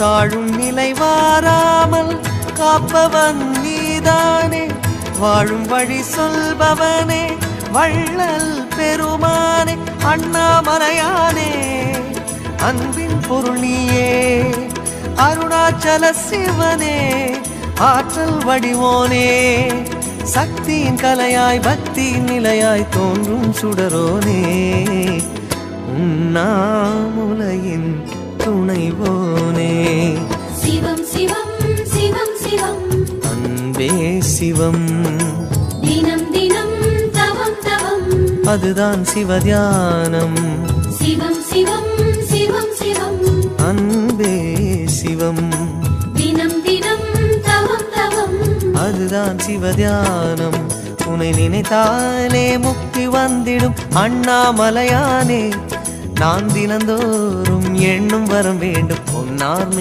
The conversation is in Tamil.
தாழும் நிலை வாராமல் காப்பவன் நீதானே. வாழும் வழி சொல்பவனே வள்ளல் பெருமானே. அண்ணாமலையானே அன்பின் பொருள் நீயே. அருணாச்சல சிவனே ஆற்றல் வடிவோனே. சக்தியின் கலையாய் பக்தியின் நிலையாய் தோன்றும் சுடரோனே. உண்ணாமுலையின் துணைவோனே. சிவம் சிவம் சிவம் சிவம் அன்பே சிவம். தினம் தினம் தவம் தவம் அதுதான் சிவதியானம். சிவம் சிவம் சிவம் சிவம் அன்பே சிவம். தினம் தினம் தவம் தவம் அதுதான் சிவதியானம். உன்னை நினைத்தாலே முக்தி வந்திடும் அண்ணாமலையானே. நான் தினந்தோறும் எண்ணும் வரம் வேண்டும் பொன்னார்